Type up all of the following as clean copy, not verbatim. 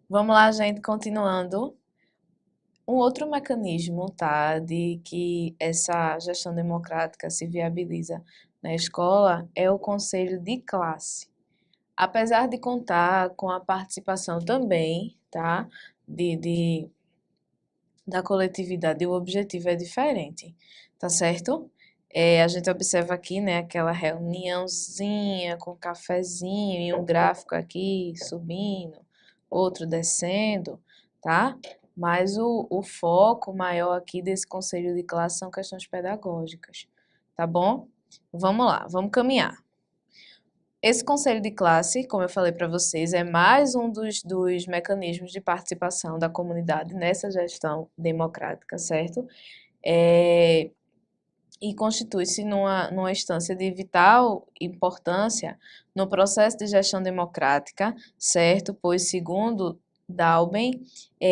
Vamos lá, gente, continuando. Um outro mecanismo, tá, de que essa gestão democrática se viabiliza na escola é o conselho de classe. Apesar de contar com a participação também, tá, de da coletividade, o objetivo é diferente, tá certo? A gente observa aqui, né, aquela reuniãozinha com cafezinho e um gráfico aqui subindo, outro descendo, tá? Mas o foco maior aqui desse conselho de classe são questões pedagógicas, tá bom? Vamos lá, vamos caminhar. Esse conselho de classe, como eu falei para vocês, é mais um dos mecanismos de participação da comunidade nessa gestão democrática, certo? É, e constitui-se numa instância de vital importância no processo de gestão democrática, certo? Pois, segundo Dalben,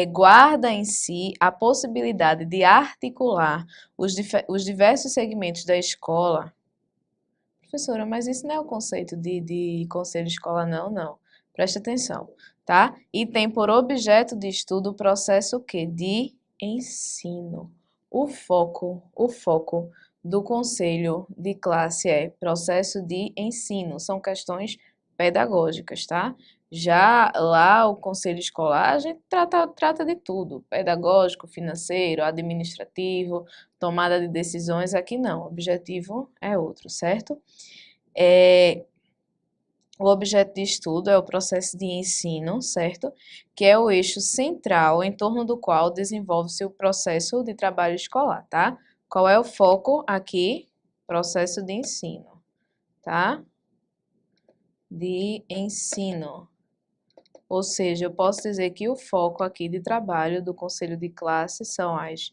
guarda em si a possibilidade de articular os diversos segmentos da escola. Professora, mas isso não é o conceito de conselho de escola, não, não. Preste atenção, tá? E tem por objeto de estudo o processo o quê? De ensino. O foco do conselho de classe é processo de ensino, são questões pedagógicas, tá? Já lá o conselho escolar, a gente trata de tudo, pedagógico, financeiro, administrativo, tomada de decisões, aqui não, o objetivo é outro, certo? É, o objeto de estudo é o processo de ensino, certo? Que é o eixo central em torno do qual desenvolve-se o processo de trabalho escolar, tá? Qual é o foco aqui? Processo de ensino, tá? De ensino. Ou seja, eu posso dizer que o foco aqui de trabalho do conselho de classe são as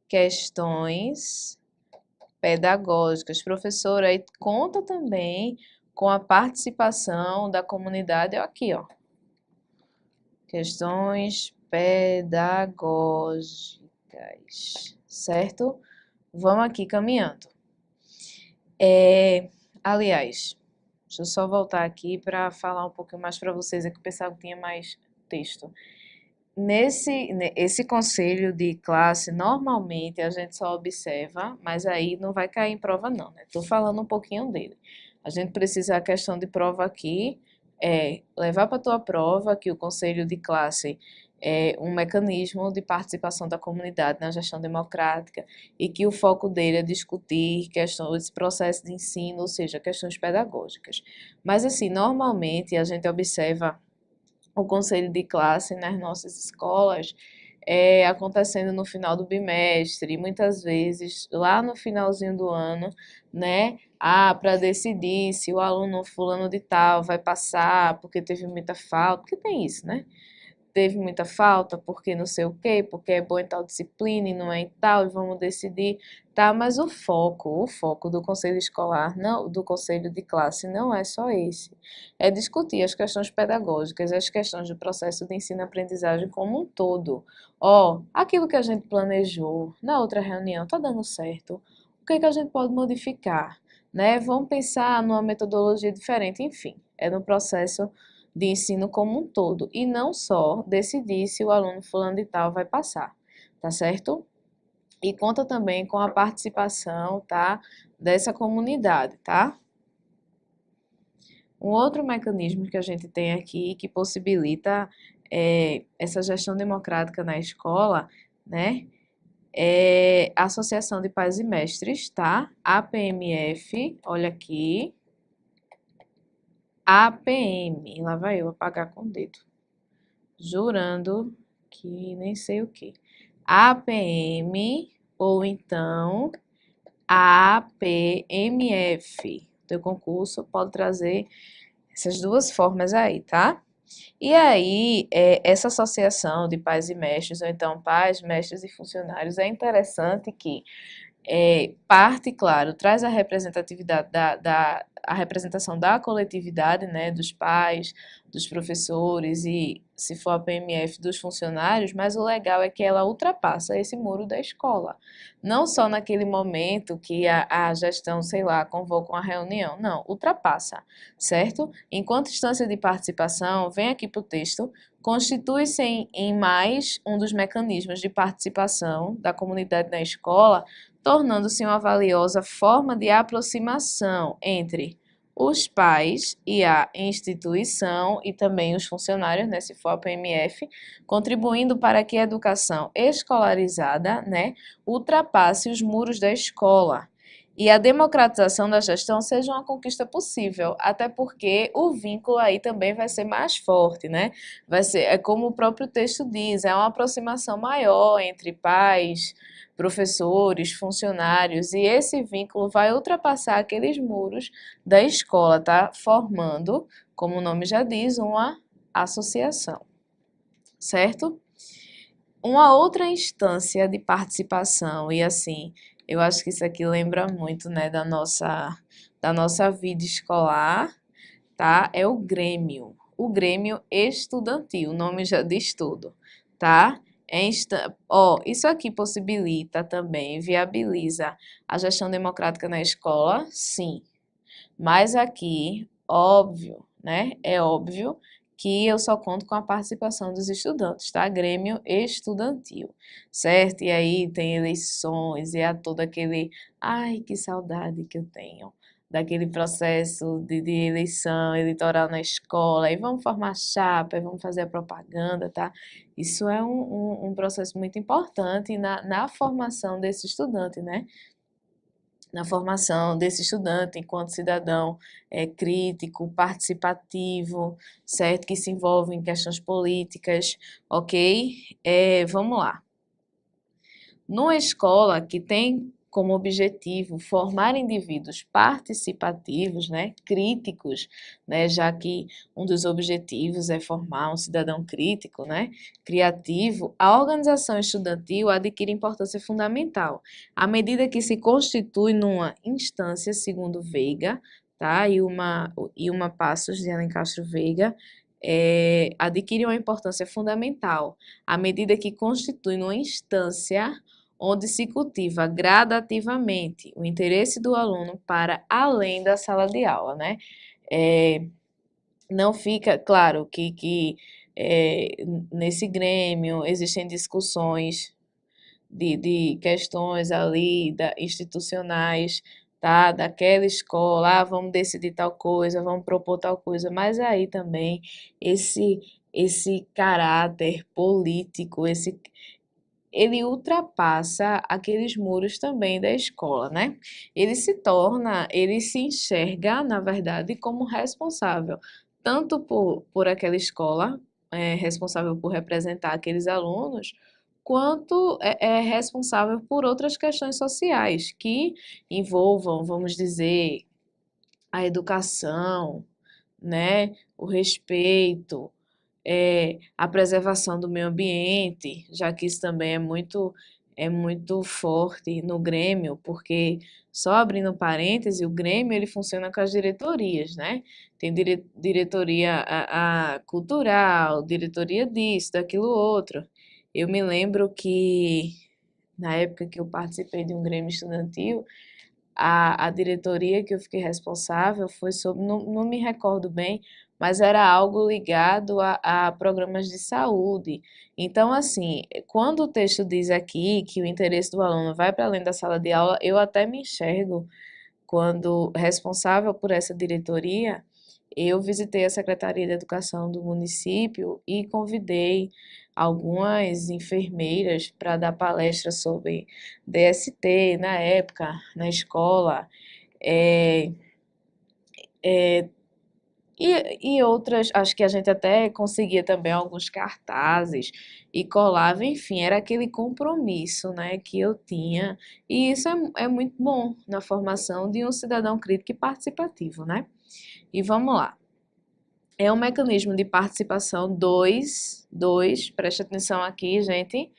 questões pedagógicas. Professora, aí conta também com a participação da comunidade, aqui, ó. Questões pedagógicas, certo? Vamos aqui caminhando. Aliás, deixa eu só voltar aqui para falar um pouquinho mais para vocês, é que eu pensava que tinha mais texto. Esse conselho de classe, normalmente a gente só observa, mas aí não vai cair em prova não, né? Tô falando um pouquinho dele. A gente precisa, a questão de prova aqui, levar para a tua prova que o conselho de classe é um mecanismo de participação da comunidade na gestão democrática e que o foco dele é discutir questões, esse processo de ensino, ou seja, questões pedagógicas. Mas assim, normalmente a gente observa o conselho de classe nas nossas escolas acontecendo no final do bimestre, e muitas vezes lá no finalzinho do ano, né? Para decidir se o aluno fulano de tal vai passar porque teve muita falta, porque tem isso, né? Teve muita falta, porque não sei o quê, porque é bom em tal disciplina e não é em tal, e vamos decidir, tá? Mas o foco do conselho escolar, não, do conselho de classe não é só esse. É discutir as questões pedagógicas, as questões do processo de ensino-aprendizagem como um todo. Ó, aquilo que a gente planejou na outra reunião tá dando certo. O que é que a gente pode modificar, né? Vamos pensar numa metodologia diferente, enfim, é no processo de ensino como um todo e não só decidir se o aluno fulano de tal vai passar, tá certo? E conta também com a participação, tá, dessa comunidade, tá? Um outro mecanismo que a gente tem aqui que possibilita essa gestão democrática na escola, né, é a Associação de Pais e Mestres, tá? APMF, olha aqui, APM, lá vai eu apagar com o dedo. Jurando que nem sei o que. APM ou então APMF. Teu concurso pode trazer essas duas formas aí, tá? E aí, essa associação de pais e mestres, ou então pais, mestres e funcionários, é interessante que parte, claro, traz a representatividade a representação da coletividade, né, dos pais, dos professores e, se for a PMF, dos funcionários, mas o legal é que ela ultrapassa esse muro da escola. Não só naquele momento que a gestão, sei lá, convoca uma reunião, não, ultrapassa, certo? Enquanto instância de participação, vem aqui para o texto, constitui-se em mais um dos mecanismos de participação da comunidade na escola, tornando-se uma valiosa forma de aproximação entre os pais e a instituição e também os funcionários, né, se for a PMF, contribuindo para que a educação escolarizada, né, ultrapasse os muros da escola e a democratização da gestão seja uma conquista possível, até porque o vínculo aí também vai ser mais forte, né? Vai ser, é como o próprio texto diz, é uma aproximação maior entre pais, professores, funcionários, e esse vínculo vai ultrapassar aqueles muros da escola, tá? Formando, como o nome já diz, uma associação, certo? Uma outra instância de participação, e assim, eu acho que isso aqui lembra muito, né, da nossa vida escolar, tá? É o Grêmio Estudantil, o nome já diz tudo, tá? Isso aqui possibilita também, viabiliza a gestão democrática na escola, sim, mas aqui, óbvio, né? É óbvio que eu só conto com a participação dos estudantes, tá? Grêmio estudantil, certo? E aí tem eleições e há todo aquele. Ai, que saudade que eu tenho daquele processo de eleição eleitoral na escola. E vamos formar chapa, e vamos fazer a propaganda, tá? Isso é um processo muito importante na formação desse estudante, né? Na formação desse estudante enquanto cidadão crítico, participativo, certo? Que se envolve em questões políticas, ok? Vamos lá. Numa escola que tem como objetivo formar indivíduos participativos, né, críticos, né, já que um dos objetivos é formar um cidadão crítico, né, criativo, a organização estudantil adquire importância fundamental à medida que se constitui numa instância, segundo Veiga, tá, e uma Passos de Alencastro Veiga, adquire uma importância fundamental à medida que constitui numa instância onde se cultiva gradativamente o interesse do aluno para além da sala de aula, né? É, não fica claro nesse grêmio existem discussões de questões ali institucionais, tá? Daquela escola, vamos decidir tal coisa, vamos propor tal coisa, mas aí também esse caráter político, ele ultrapassa aqueles muros também da escola, né? Ele se enxerga, na verdade, como responsável, tanto por aquela escola, responsável por representar aqueles alunos, quanto é responsável por outras questões sociais que envolvam, vamos dizer, a educação, né? O respeito, a preservação do meio ambiente, já que isso também é muito forte no Grêmio, porque, só abrindo parêntese, o Grêmio ele funciona com as diretorias, né? Tem diretoria cultural, diretoria disso, daquilo outro. Eu me lembro que, na época que eu participei de um Grêmio estudantil, a diretoria que eu fiquei responsável foi sobre, não me recordo bem, mas era algo ligado a programas de saúde. Então, assim, quando o texto diz aqui que o interesse do aluno vai para além da sala de aula, eu até me enxergo quando responsável por essa diretoria, eu visitei a Secretaria de Educação do município e convidei algumas enfermeiras para dar palestra sobre DST na época, na escola, é, e outras, acho que a gente até conseguia também alguns cartazes e colava, enfim, era aquele compromisso, né, que eu tinha, e isso é muito bom na formação de um cidadão crítico e participativo, né? E vamos lá. É um mecanismo de participação dois, preste atenção aqui, gente,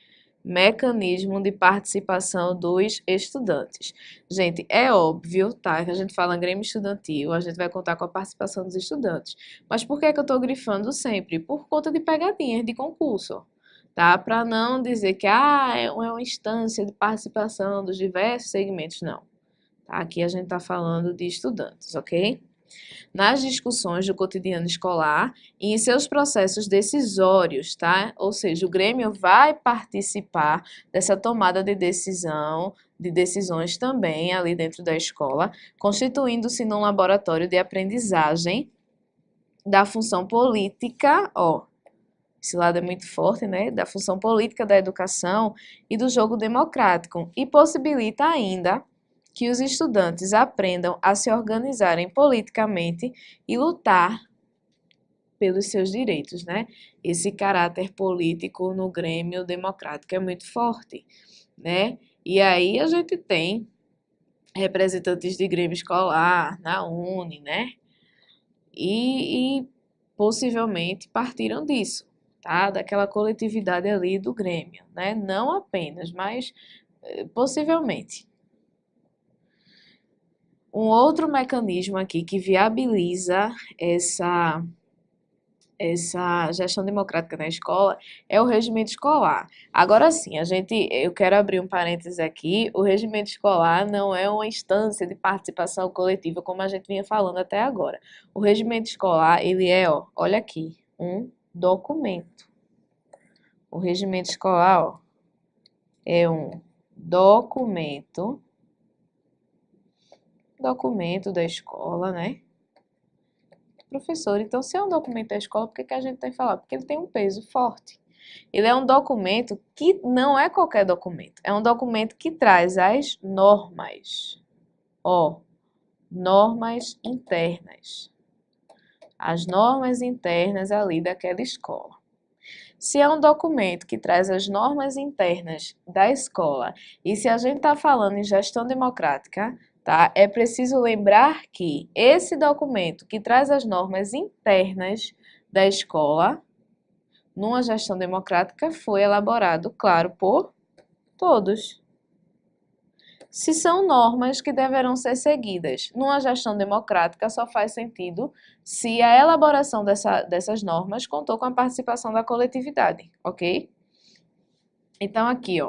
mecanismo de participação dos estudantes. Gente, é óbvio, tá, que a gente fala em Grêmio Estudantil, a gente vai contar com a participação dos estudantes. Mas por que é que eu estou grifando sempre? Por conta de pegadinhas de concurso, tá? Para não dizer que é uma instância de participação dos diversos segmentos, não. Tá? Aqui a gente está falando de estudantes, ok? Nas discussões do cotidiano escolar e em seus processos decisórios, tá? Ou seja, o Grêmio vai participar dessa tomada de decisão, de decisões também ali dentro da escola, constituindo-se num laboratório de aprendizagem da função política, esse lado é muito forte, né? Da função política da educação e do jogo democrático, e possibilita ainda que os estudantes aprendam a se organizarem politicamente e lutar pelos seus direitos, né? Esse caráter político no Grêmio Democrático é muito forte, né? E aí a gente tem representantes de Grêmio escolar na Uni, né? E possivelmente partiram disso, tá? Daquela coletividade ali do Grêmio, né? Não apenas, mas possivelmente. Um outro mecanismo aqui que viabiliza essa gestão democrática na escola é o regimento escolar. Agora sim, eu quero abrir um parênteses aqui, o regimento escolar não é uma instância de participação coletiva como a gente vinha falando até agora. O regimento escolar, ele é, olha aqui, um documento. O regimento escolar, é um documento da escola, né? Professor, então se é um documento da escola, por que a gente tem que falar? Porque ele tem um peso forte. Ele é um documento que não é qualquer documento, é um documento que traz as normas. Normas internas. As normas internas ali daquela escola. Se é um documento que traz as normas internas da escola, e se a gente está falando em gestão democrática, tá? É preciso lembrar que esse documento que traz as normas internas da escola, numa gestão democrática, foi elaborado, claro, por todos. Se são normas que deverão ser seguidas numa gestão democrática, só faz sentido se a elaboração dessas normas contou com a participação da coletividade, ok? Então, aqui,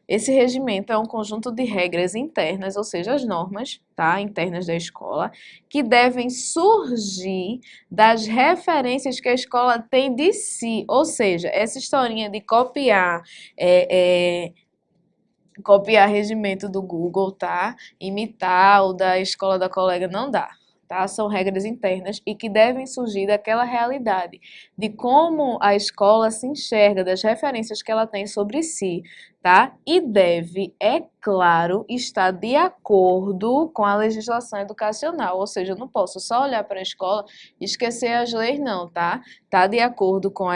esse regimento é um conjunto de regras internas, ou seja, as normas, tá, internas da escola, que devem surgir das referências que a escola tem de si, ou seja, essa historinha de copiar regimento do Google, tá? Imitar o da escola da colega não dá, tá? São regras internas e que devem surgir daquela realidade, de como a escola se enxerga, das referências que ela tem sobre si, tá? E deve, é claro, estar de acordo com a legislação educacional, ou seja, eu não posso só olhar para a escola e esquecer as leis, não, tá? Tá de acordo com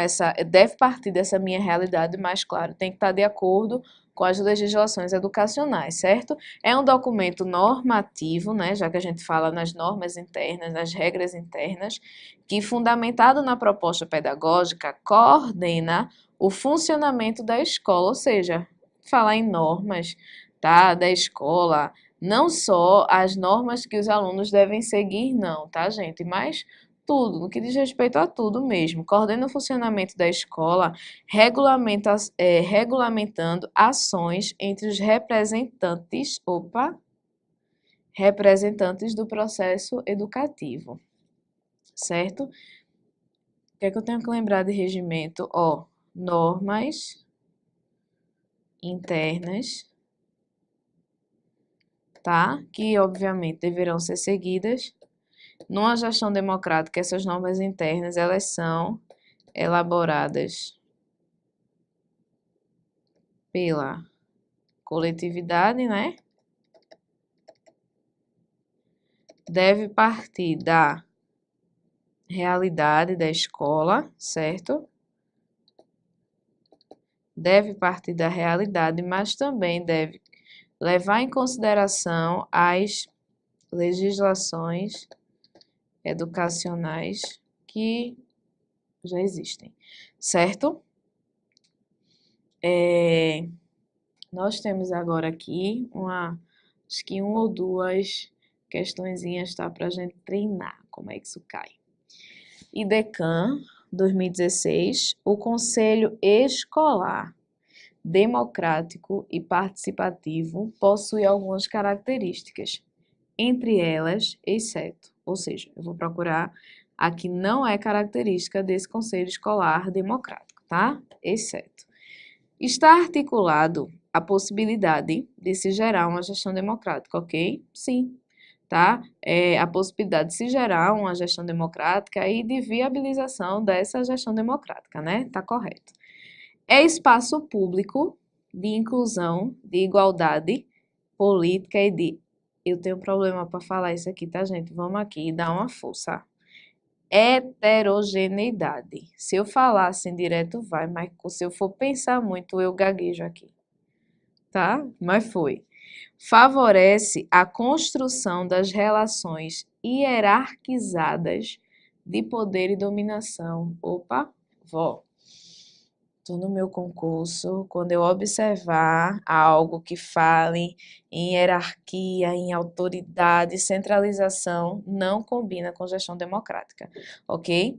deve partir dessa minha realidade, mas claro, tem que estar de acordo com as legislações educacionais, certo? É um documento normativo, né, já que a gente fala nas normas internas, nas regras internas, que, fundamentado na proposta pedagógica, coordena o funcionamento da escola, ou seja, falar em normas, tá, da escola, não só as normas que os alunos devem seguir, não, tá, gente? Mas tudo, no que diz respeito a tudo mesmo. Coordena o funcionamento da escola, regulamentando ações entre os representantes do processo educativo, certo? O que é que eu tenho que lembrar de regimento? Normas internas, tá? Que obviamente deverão ser seguidas. Numa gestão democrática, essas normas internas, elas são elaboradas pela coletividade, né? Deve partir da realidade da escola, certo? Deve partir da realidade, mas também deve levar em consideração as legislações educacionais que já existem, certo? Nós temos agora aqui acho que uma ou duas questõezinhas, tá? Pra gente treinar como é que isso cai. IDECAN 2016, o Conselho Escolar Democrático e Participativo possui algumas características, entre elas, exceto, ou seja, eu vou procurar a que não é característica desse Conselho Escolar Democrático, tá? Exceto. Está articulado a possibilidade de se gerar uma gestão democrática, ok? Sim, tá? A possibilidade de se gerar uma gestão democrática e de viabilização dessa gestão democrática, né? Tá correto. É espaço público de inclusão, de igualdade política e de... Eu tenho problema para falar isso aqui, tá, gente? Vamos aqui dar uma força. Heterogeneidade. Se eu falar assim direto, vai, mas se eu for pensar muito, eu gaguejo aqui, tá? Mas foi. Favorece a construção das relações hierarquizadas de poder e dominação. Opa, vó. Tô no meu concurso, quando eu observar algo que fale em hierarquia, em autoridade, centralização, não combina com gestão democrática, ok?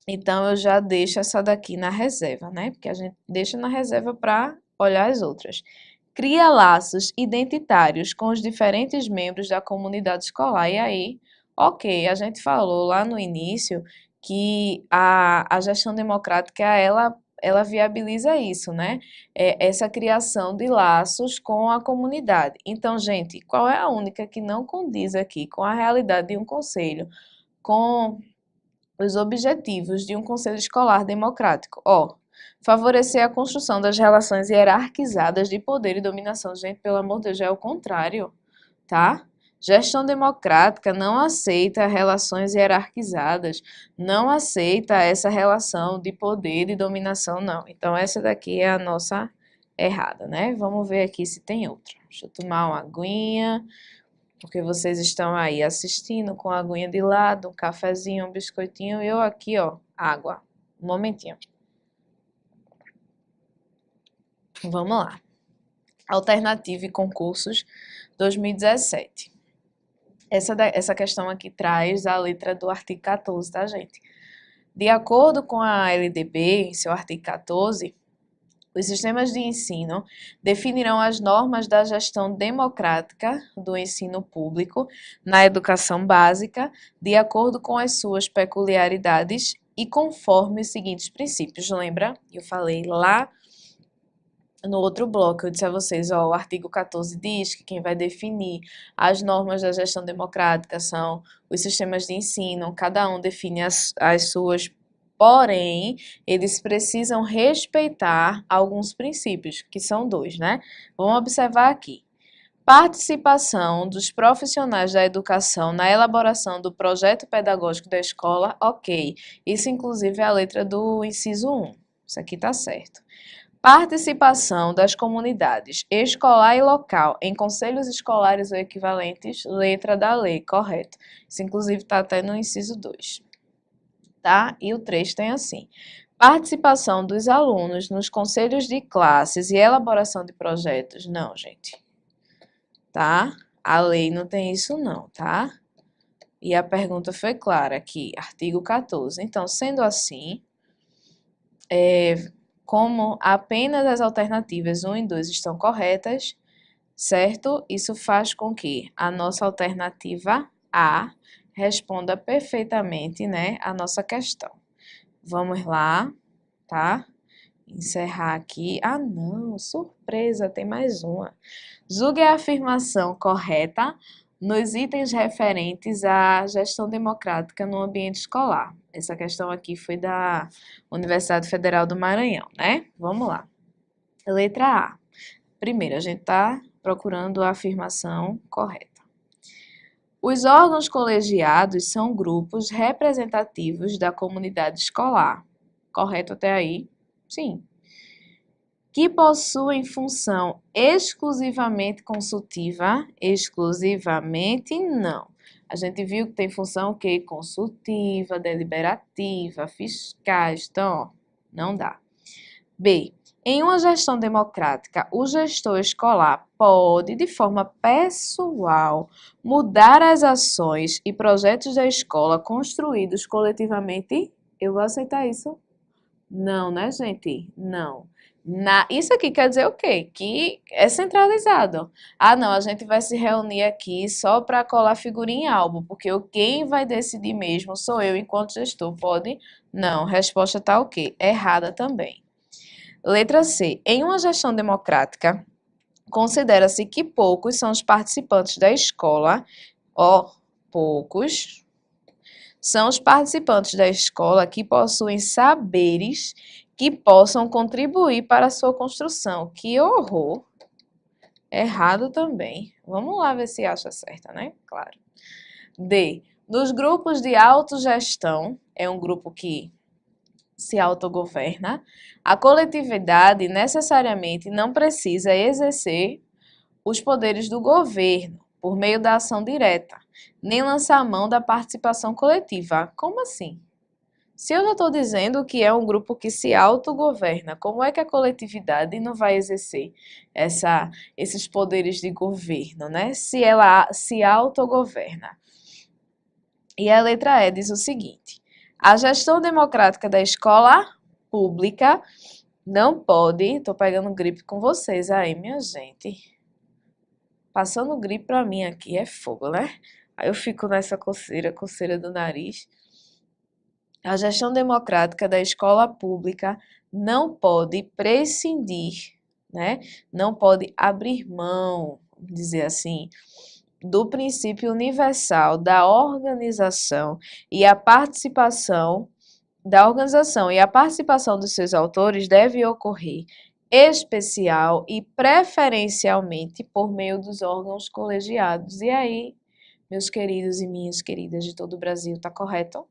Então, eu já deixo essa daqui na reserva, né? Porque a gente deixa na reserva para olhar as outras. Cria laços identitários com os diferentes membros da comunidade escolar. E aí, ok, a gente falou lá no início que a gestão democrática, ela viabiliza isso, né? Essa criação de laços com a comunidade. Então, gente, qual é a única que não condiz aqui com a realidade de um conselho, com os objetivos de um conselho escolar democrático? Ó, favorecer a construção das relações hierarquizadas de poder e dominação. Gente, pelo amor de Deus, já é o contrário, tá? Gestão democrática não aceita relações hierarquizadas, não aceita essa relação de poder e dominação, não. Então, essa daqui é a nossa errada, né? Vamos ver aqui se tem outra. Deixa eu tomar uma aguinha, porque vocês estão aí assistindo com a aguinha de lado, um cafezinho, um biscoitinho, e eu aqui, ó, água. Um momentinho. Vamos lá. Alternativa e concursos 2017. Essa questão aqui traz a letra do artigo 14, tá, gente? De acordo com a LDB, em seu artigo 14, os sistemas de ensino definirão as normas da gestão democrática do ensino público na educação básica, de acordo com as suas peculiaridades e conforme os seguintes princípios. Lembra? Eu falei lá no outro bloco, eu disse a vocês, ó, o artigo 14 diz que quem vai definir as normas da gestão democrática são os sistemas de ensino, cada um define as suas, porém, eles precisam respeitar alguns princípios, que são dois, né? Vamos observar aqui. Participação dos profissionais da educação na elaboração do projeto pedagógico da escola, ok. Isso, inclusive, é a letra do inciso 1. Isso aqui tá certo. Participação das comunidades escolar e local em conselhos escolares ou equivalentes, letra da lei, correto. Isso, inclusive, está até no inciso 2. Tá? E o 3 tem assim. Participação dos alunos nos conselhos de classes e elaboração de projetos. Não, gente. Tá? A lei não tem isso não, tá? E a pergunta foi clara aqui, artigo 14. Então, sendo assim, como apenas as alternativas 1 e 2 estão corretas, certo? Isso faz com que a nossa alternativa A responda perfeitamente, né, a nossa questão. Vamos lá, tá? Encerrar aqui. Ah, não, surpresa, tem mais uma. Julgue a afirmação correta nos itens referentes à gestão democrática no ambiente escolar. Essa questão aqui foi da Universidade Federal do Maranhão, né? Vamos lá. Letra A. Primeiro, a gente está procurando a afirmação correta. Os órgãos colegiados são grupos representativos da comunidade escolar. Correto até aí? Sim. Que possuem função exclusivamente consultiva? Exclusivamente não. A gente viu que tem função o quê? Consultiva, deliberativa, fiscais, então, ó, não dá. B. Em uma gestão democrática, o gestor escolar pode, de forma pessoal, mudar as ações e projetos da escola construídos coletivamente. Eu vou aceitar isso? Não, né, gente? Não. Isso aqui quer dizer o quê? Que é centralizado. Ah, não, a gente vai se reunir aqui só para colar figurinha em álbum, porque quem vai decidir mesmo sou eu enquanto gestor. Pode? Não. Resposta tá o quê? Errada também. Letra C. Em uma gestão democrática, considera-se que poucos são os participantes da escola, ó, poucos são os participantes da escola que possuem saberes que possam contribuir para a sua construção. Que horror! Errado também. Vamos lá ver se acha certa, né? Claro. D. Nos grupos de autogestão, é um grupo que se autogoverna, a coletividade necessariamente não precisa exercer os poderes do governo por meio da ação direta, nem lançar mão da participação coletiva. Como assim? Se eu já estou dizendo que é um grupo que se autogoverna, como é que a coletividade não vai exercer esses poderes de governo, né? Se ela se autogoverna. E a letra E diz o seguinte: a gestão democrática da escola pública não pode. Estou pegando gripe com vocês aí, minha gente. Passando gripe pra mim aqui é fogo, né? Aí eu fico nessa coceira do nariz. A gestão democrática da escola pública não pode prescindir, né? Não pode abrir mão, vamos dizer assim, do princípio universal da organização e a participação dos seus autores deve ocorrer especial e preferencialmente por meio dos órgãos colegiados. E aí, meus queridos e minhas queridas de todo o Brasil, tá correto?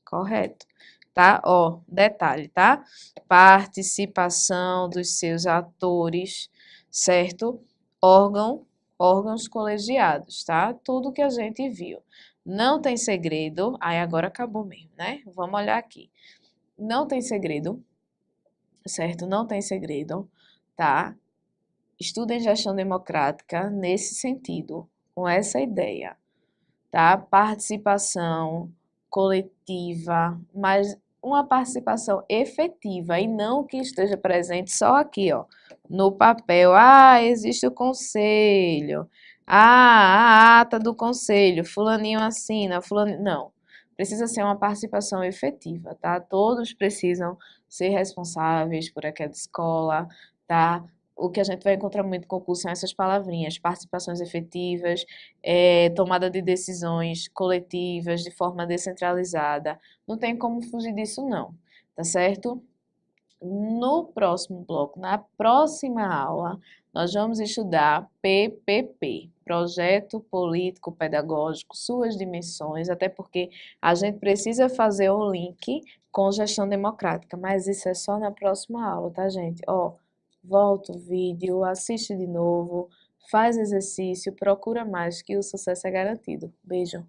Correto. Tá? Ó, detalhe, tá? Participação dos seus atores, certo? Órgãos colegiados, tá? Tudo que a gente viu. Não tem segredo. Aí agora acabou mesmo, né? Vamos olhar aqui. Não tem segredo, certo? Não tem segredo, tá? Estudem gestão democrática nesse sentido, com essa ideia, tá? Participação coletiva, mas uma participação efetiva e não que esteja presente só aqui, ó, no papel. Ah, existe o conselho. Ah, a ata do conselho, fulaninho assina, fulaninho... Não, precisa ser uma participação efetiva, tá? Todos precisam ser responsáveis por aquela escola, tá? O que a gente vai encontrar muito em concurso são essas palavrinhas, participações efetivas, tomada de decisões coletivas de forma descentralizada. Não tem como fugir disso, não, tá certo? No próximo bloco, na próxima aula, nós vamos estudar PPP, Projeto Político Pedagógico, suas dimensões, até porque a gente precisa fazer um link com gestão democrática, mas isso é só na próxima aula, tá, gente? Ó, volta o vídeo, assiste de novo, faz exercício, procura mais que o sucesso é garantido. Beijo!